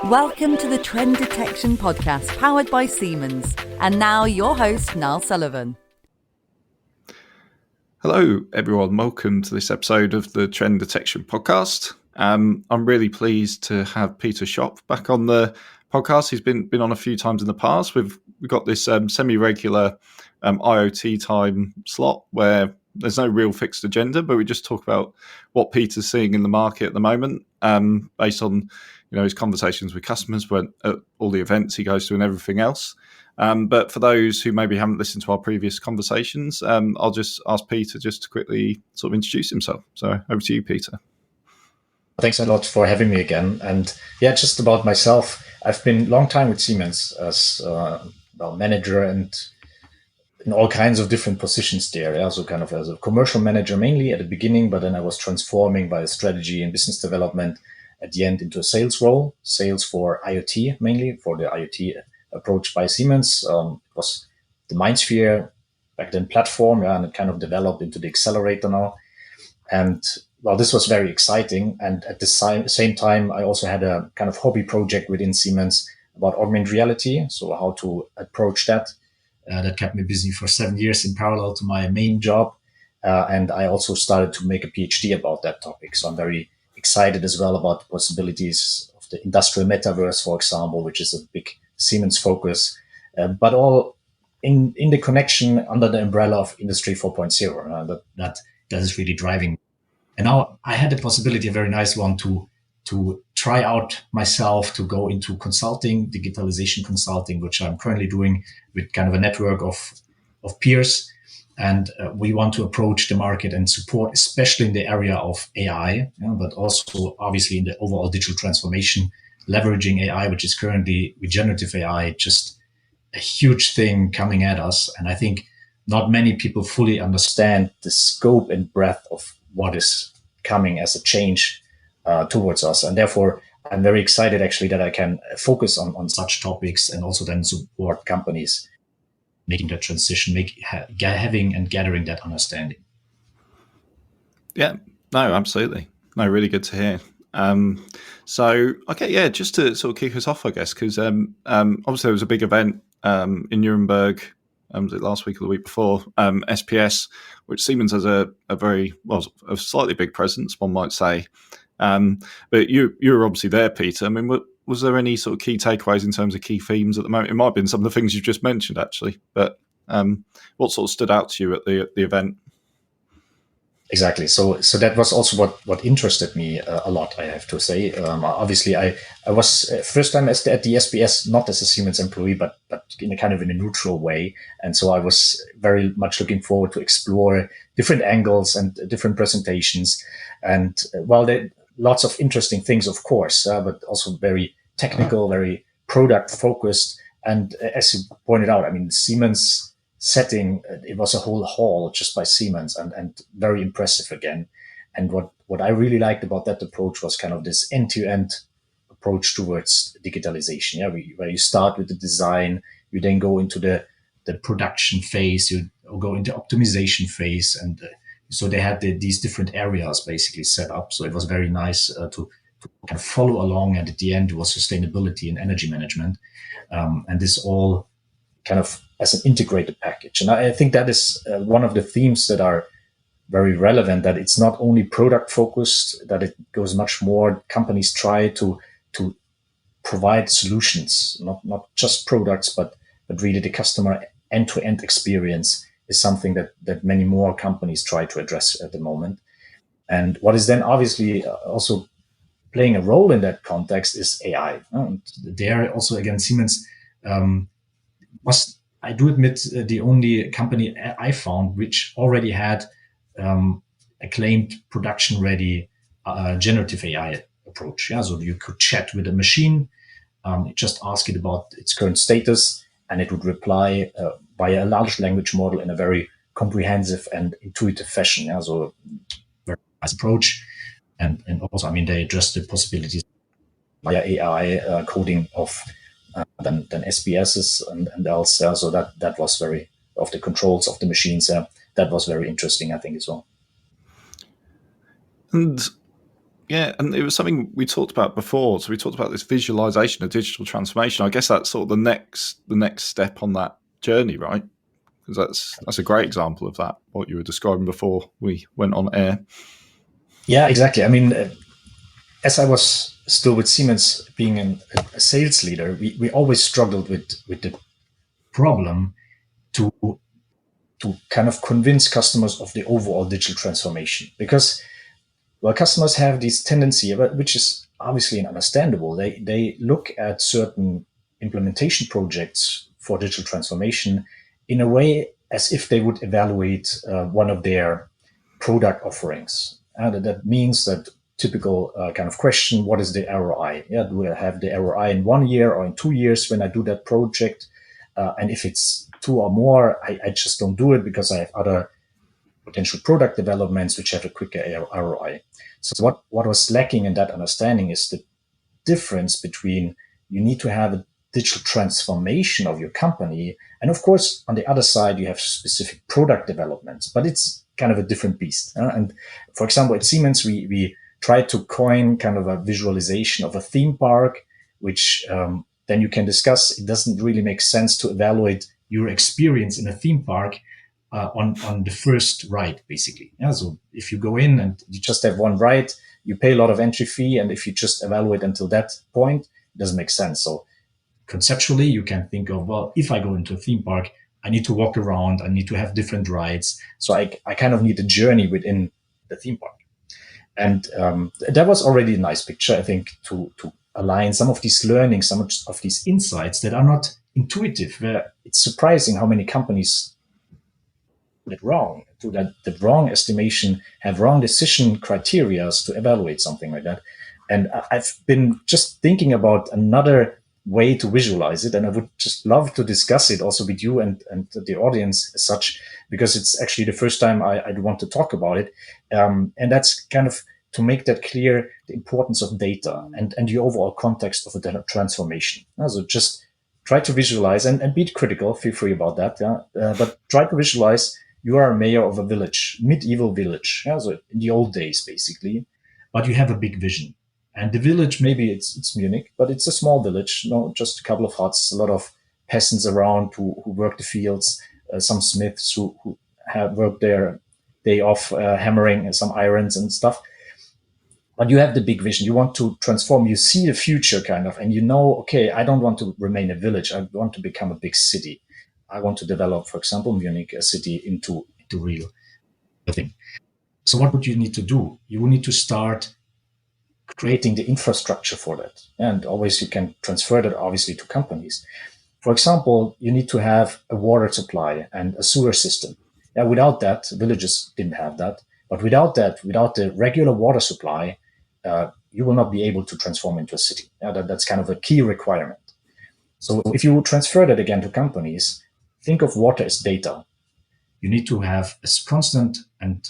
Welcome to the Trend Detection Podcast, powered by Siemens. And now your host, Niall Sullivan. Hello, everyone. Welcome to this episode of the Trend Detection Podcast. I'm really pleased to have Peter Schopf back on the podcast. He's been on a few times in the past. We've got this semi-regular IoT Time slot where there's no real fixed agenda, but we just talk about what Peter's seeing in the market at the moment, based on his conversations with customers, all the events he goes to, and everything else. But for those who maybe haven't listened to our previous conversations, I'll just ask Peter just to quickly sort of introduce himself. So over to you, Peter. Thanks a lot for having me again. And yeah, just about myself, I've been a long time with Siemens as manager and in all kinds of different positions there. Yeah? So kind of as a commercial manager mainly at the beginning, but then I was transforming by strategy and business development at the end into a sales role, sales for IoT, mainly for the IoT approach by Siemens. It was the MindSphere back then platform, and it kind of developed into the accelerator now. And well, this was very exciting. And at the same time, I also had a kind of hobby project within Siemens about augmented reality. So how to approach that. That kept me busy for 7 years in parallel to my main job. And I also started to make a PhD about that topic. So I'm very excited as well about the possibilities of the industrial metaverse, for example, which is a big Siemens focus, but all in the connection under the umbrella of Industry 4.0. That is really driving. And now I had the possibility, a very nice one, to try out myself to go into consulting, digitalization consulting, which I'm currently doing with kind of a network of peers. And we want to approach the market and support, especially in the area of AI, but also obviously in the overall digital transformation, leveraging AI, which is currently with generative AI, just a huge thing coming at us. And I think not many people fully understand the scope and breadth of what is coming as a change towards us. And therefore, I'm very excited actually that I can focus on such topics and also then support companies making that transition, having and gathering that understanding. Yeah, no, absolutely. No, really good to hear. Just to sort of kick us off, I guess, because obviously there was a big event in Nuremberg, was it last week or the week before, SPS, which Siemens has a slightly big presence, one might say. But you were obviously there, Peter. I mean, was there any sort of key takeaways in terms of key themes at the moment? It might have been some of the things you've just mentioned, actually, but what sort of stood out to you at the event? Exactly. So that was also what interested me a lot, I have to say. Obviously, I was first time at the SPS, not as a Siemens employee, but in a neutral way. And so I was very much looking forward to explore different angles and different presentations. And there lots of interesting things, of course, but also very technical, very product focused. And as you pointed out, I mean, Siemens setting, it was a whole hall just by Siemens and very impressive again. And what I really liked about that approach was kind of this end-to-end approach towards digitalization. Yeah, where you start with the design, you then go into the production phase, you go into optimization phase. And so they had these different areas basically set up. So it was very nice to kind of follow along. And at the end, it was sustainability and energy management. And this all kind of as an integrated package. And I think that is one of the themes that are very relevant, that it's not only product focused, that it goes much more. Companies try to provide solutions, not just products, but really the customer end-to-end experience is something that many more companies try to address at the moment. And what is then obviously also playing a role in that context is AI. There also, again, Siemens was, I do admit, the only company I found which already had acclaimed production-ready generative AI approach. Yeah, so you could chat with a machine, just ask it about its current status, and it would reply via a large language model in a very comprehensive and intuitive fashion. Yeah, so very nice approach, and also, I mean, they address the possibilities via AI coding of than SPSs and else. So that was very, of the controls of the machines. That was very interesting, I think, as well. And Yeah, and it was something we talked about before. So we talked about this visualization of digital transformation. I guess that's sort of the next step on that journey, right? Because that's a great example of that, what you were describing before we went on air. Yeah, exactly. I mean, as I was still with Siemens being a sales leader, we always struggled with the problem to kind of convince customers of the overall digital transformation. Because, well, customers have this tendency, which is obviously understandable. They look at certain implementation projects for digital transformation in a way as if they would evaluate one of their product offerings. And that means that typical kind of question, what is the ROI? Yeah, do I have the ROI in 1 year or in 2 years when I do that project? And if it's 2 or more, I just don't do it because I have other potential product developments which have a quicker ROI. So what was lacking in that understanding is the difference between you need to have a digital transformation of your company. And of course, on the other side, you have specific product developments, but it's kind of a different beast. And for example, at Siemens, we tried to coin kind of a visualization of a theme park, which then you can discuss. It doesn't really make sense to evaluate your experience in a theme park on the first ride, basically. Yeah, so if you go in and you just have one ride, you pay a lot of entry fee, and if you just evaluate until that point, it doesn't make sense. So conceptually, you can think of, well, if I go into a theme park, I need to walk around, I need to have different rides. So I kind of need a journey within the theme park. And that was already a nice picture, I think, to align some of these learnings, some of these insights that are not intuitive, where it's surprising how many companies do it wrong, do that the wrong estimation, have wrong decision criteria to evaluate something like that. And I've been just thinking about another way to visualize it, and I would just love to discuss it also with you and the audience as such, because it's actually the first time I'd want to talk about it. And that's kind of to make that clear, the importance of data and the overall context of a transformation. So just try to visualize and be critical, feel free about that. But try to visualize you are a mayor of a village, medieval village. So in the old days, basically, but you have a big vision. And the village, maybe it's Munich, but it's a small village, just a couple of huts, a lot of peasants around who work the fields, some smiths who have worked their day off hammering some irons and stuff. But you have the big vision. You want to transform. You see the future kind of, and okay, I don't want to remain a village. I want to become a big city. I want to develop, for example, Munich, a city into real thing. So what would you need to do? You will need to start creating the infrastructure for that. And always you can transfer that obviously to companies. For example, you need to have a water supply and a sewer system. Without that, villages didn't have that. But without the regular water supply, you will not be able to transform into a city. That's kind of a key requirement. So if you transfer that again to companies, think of water as data. You need to have a constant and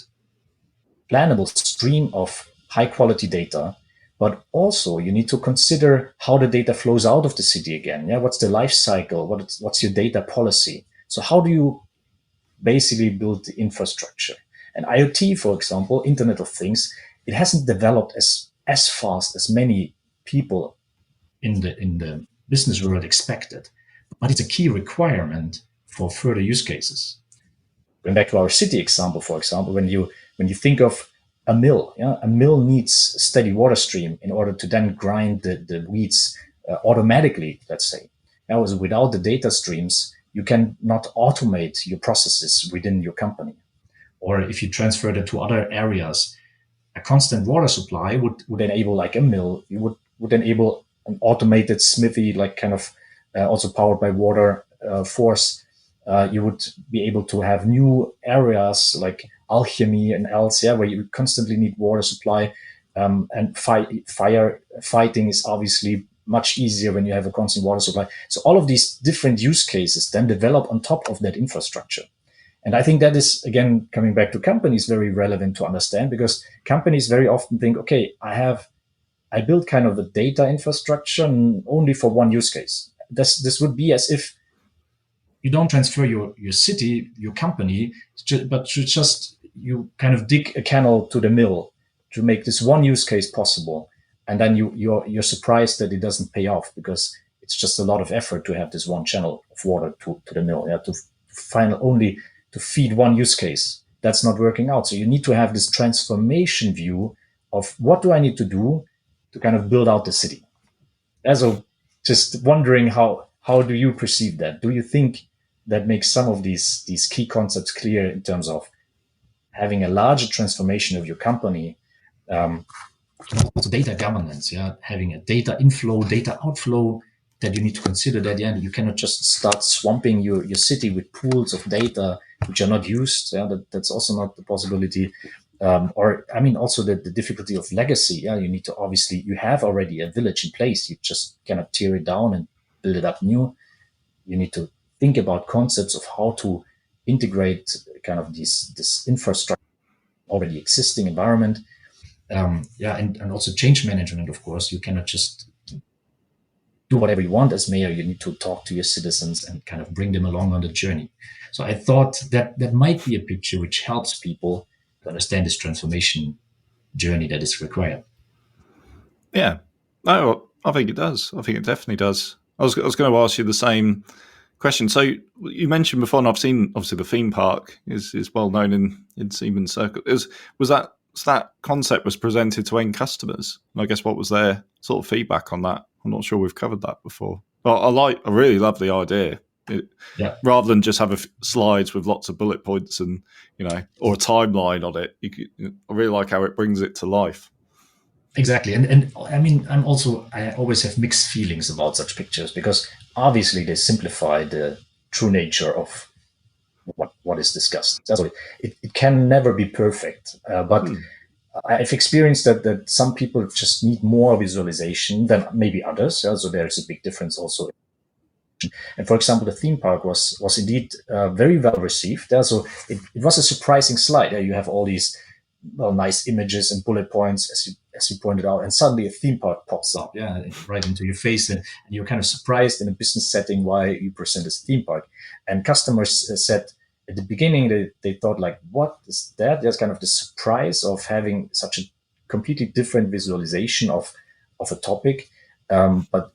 plannable stream of high quality data, but also you need to consider how the data flows out of the city again. What's the life cycle? What's your data policy? So how do you basically build the infrastructure? And IoT, for example, Internet of Things, it hasn't developed as fast as many people in the business world expected, but it's a key requirement for further use cases. Going back to our city example, for example, when you think of a mill, a mill needs steady water stream in order to then grind the wheats automatically, let's say. So without the data streams, you can not automate your processes within your company. Or if you transfer that to other areas, a constant water supply would enable, like a mill, you would enable an automated smithy, like kind of also powered by water force. You would be able to have new areas like alchemy and else, where you constantly need water supply. And fire fighting is obviously much easier when you have a constant water supply. So all of these different use cases then develop on top of that infrastructure. And I think that is, again, coming back to companies, very relevant to understand, because companies very often think, okay, I built kind of the data infrastructure only for one use case. This would be as if you don't transfer your city, your company, but you kind of dig a canal to the mill, to make this one use case possible, and then you're surprised that it doesn't pay off because it's just a lot of effort to have this one channel of water to the mill, to find only to feed one use case. That's not working out. So you need to have this transformation view of what do I need to do to kind of build out the city. So just wondering how do you perceive that? Do you think that makes some of these key concepts clear in terms of having a larger transformation of your company, also data governance, having a data inflow, data outflow, that you need to consider that, you cannot just start swamping your city with pools of data which are not used. That's also not the possibility. Also the difficulty of legacy. You need to, obviously, you have already a village in place. You just cannot tear it down and build it up new. You need to think about concepts of how to integrate kind of this infrastructure, already existing environment. And also change management, of course. You cannot just do whatever you want as mayor. You need to talk to your citizens and kind of bring them along on the journey. So I thought that might be a picture which helps people to understand this transformation journey that is required. Yeah, no, I think it does. I think it definitely does. I was going to ask you the same question. So you mentioned before, and I've seen, obviously, the theme park is well known in Siemens circle. That concept was presented to end customers, and I guess what was their sort of feedback on that? I'm not sure we've covered that before. But I really love the idea. Rather than just have slides with lots of bullet points and or a timeline on it, I really like how it brings it to life. Exactly, and I mean, I always have mixed feelings about such pictures because obviously they simplify the true nature of what is discussed. So it can never be perfect, but I've experienced that some people just need more visualization than maybe others. So there's a big difference also. And for example, the theme park was indeed very well received. So it was a surprising slide. You have all these nice images and bullet points, as you pointed out, and suddenly a theme park pops up, right into your face, and you're kind of surprised in a business setting why you present this theme park. And customers said at the beginning they thought, like, what is that? There's kind of the surprise of having such a completely different visualization of a topic. But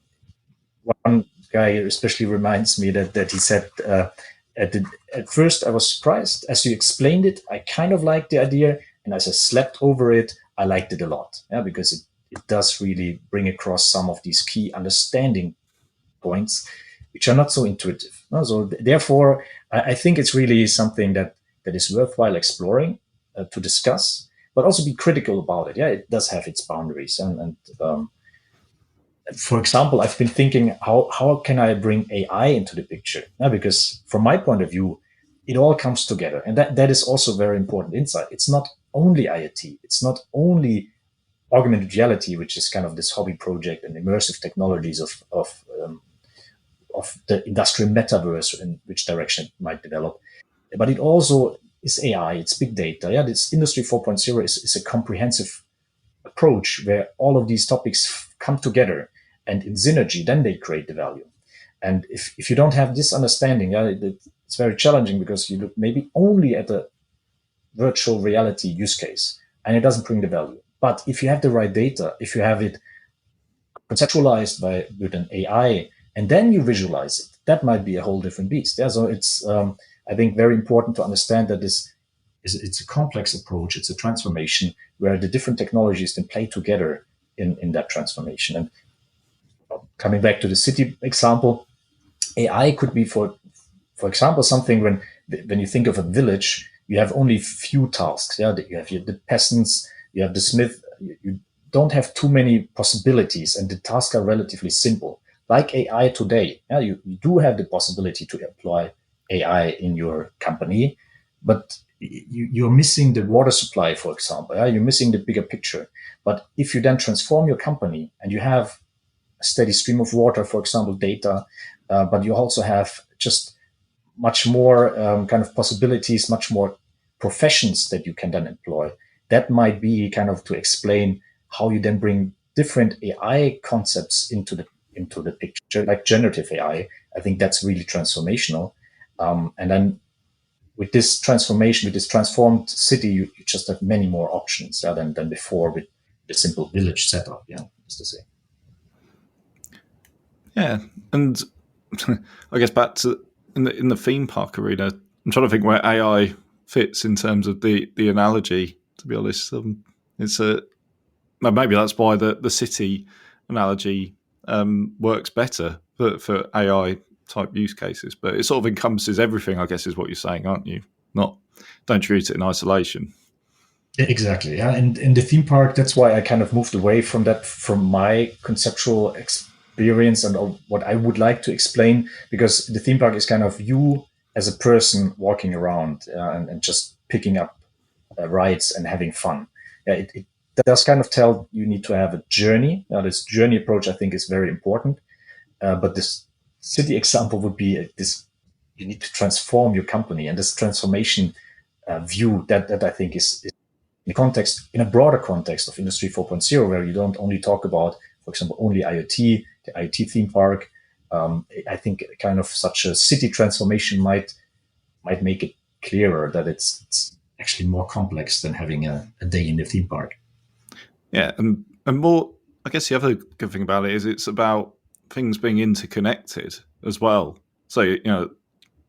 one guy especially reminds me that he said, at first I was surprised. As you explained it, I kind of liked the idea. And as I slept over it, I liked it a lot, because it does really bring across some of these key understanding points, which are not so intuitive. So therefore, I think it's really something that is worthwhile exploring, to discuss, but also be critical about it. It does have its boundaries. And for example, I've been thinking, how can I bring AI into the picture? Because from my point of view, it all comes together. And that is also very important insight. It's not only IoT. It's not only augmented reality, which is kind of this hobby project and immersive technologies of the industrial metaverse, in which direction it might develop. But it also is AI, it's big data. This Industry 4.0 is a comprehensive approach where all of these topics come together, and in synergy, then they create the value. And if you don't have this understanding, it's very challenging, because you look maybe only at the virtual reality use case, and it doesn't bring the value. But if you have the right data, if you have it conceptualized with an AI, and then you visualize it, that might be a whole different beast. So it's, I think, very important to understand that it's a complex approach. It's a transformation where the different technologies can play together in that transformation. And coming back to the city example, AI could be, for example, something when you think of a village, you have only few tasks. You have the peasants, you have the smith. You don't have too many possibilities, and the tasks are relatively simple. Like AI today, you do have the possibility to employ AI in your company, but you're missing the water supply, for example. You're missing the bigger picture. But if you then transform your company and you have a steady stream of water, for example, data, but you also have just much more kind of possibilities, much more professions that you can then employ. That might be kind of to explain how you then bring different AI concepts into the picture, like generative AI. I think that's really transformational. And then with this transformation, with this transformed city, you just have many more options than before with the simple village setup. Yeah, just to say. Yeah, and I guess back to in the theme park arena, I'm trying to think where AI fits in terms of the analogy. To be honest, it's maybe that's why the city analogy works better for AI type use cases. But it sort of encompasses everything, I guess, is what you're saying, aren't you? Don't treat it in isolation. Exactly. Yeah. And in the theme park, that's why I kind of moved away from that, from my conceptual experience and what I would like to explain, because the theme park is kind of you as a person walking around and just picking up rides and having fun. Yeah, it does kind of tell you need to have a journey. Now, this journey approach, I think, is very important. But this city example would be this: you need to transform your company, and this transformation view that I think is in a broader context of Industry 4.0, where you don't only talk about, for example, only IoT, the IoT theme park. I think kind of such a city transformation might make it clearer that it's actually more complex than having a day in the theme park. Yeah, and more. I guess the other good thing about it is it's about things being interconnected as well. So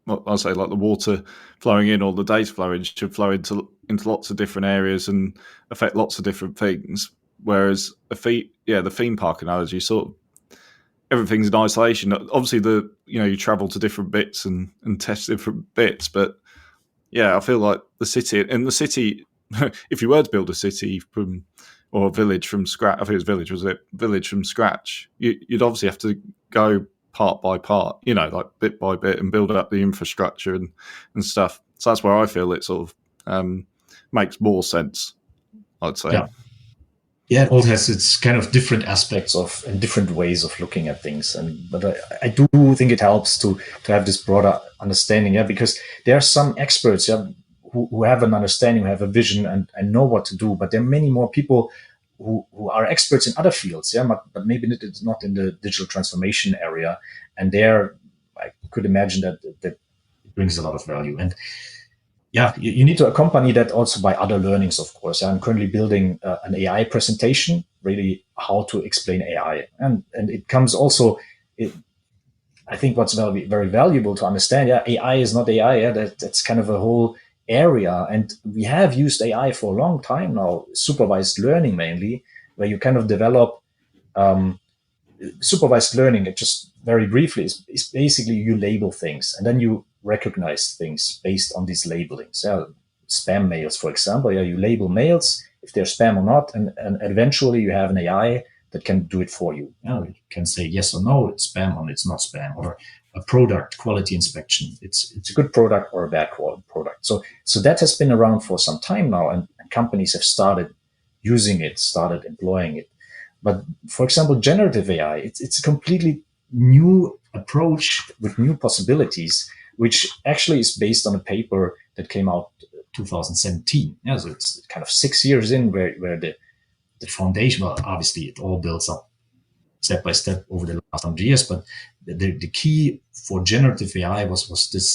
I'll say like the water flowing in or the data flowing should flow into lots of different areas and affect lots of different things. Whereas the theme park analogy, sort of everything's in isolation. Obviously, you travel to different bits and test different bits, but yeah, I feel like the city, if you were to build a city or a village from scratch, I think it was village, was it? Village from scratch, you'd obviously have to go part by part, like bit by bit, and build up the infrastructure and stuff. So that's where I feel it sort of makes more sense, I'd say. Yeah, it all has its kind of different aspects and different ways of looking at things. But I do think it helps to have this broader understanding, because there are some experts who have an understanding, who have a vision and know what to do. But there are many more people who are experts in other fields, but maybe it's not in the digital transformation area. And there, I could imagine that it brings a lot of value. And yeah, you need to accompany that also by other learnings, of course. I'm currently building an AI presentation, really how to explain AI. And it comes also, I think what's very, very valuable to understand, AI is not AI. That's kind of a whole area. And we have used AI for a long time now, supervised learning mainly, where you kind of develop supervised learning. It just very briefly is basically you label things and then you recognize things based on these labelings. Spam mails, for example. You label mails if they're spam or not, and eventually you have an AI that can do it for you. You can say yes or no, it's spam or it's not spam, or a product quality inspection. It's a good product or a bad quality product. So that has been around for some time now, and companies have started using it, started employing it. But for example, generative AI, it's a completely new approach with new possibilities, which actually is based on a paper that came out 2017. So it's kind of 6 years in where the foundation, well, obviously it all builds up step by step over the last 100 years, but the key for generative AI was this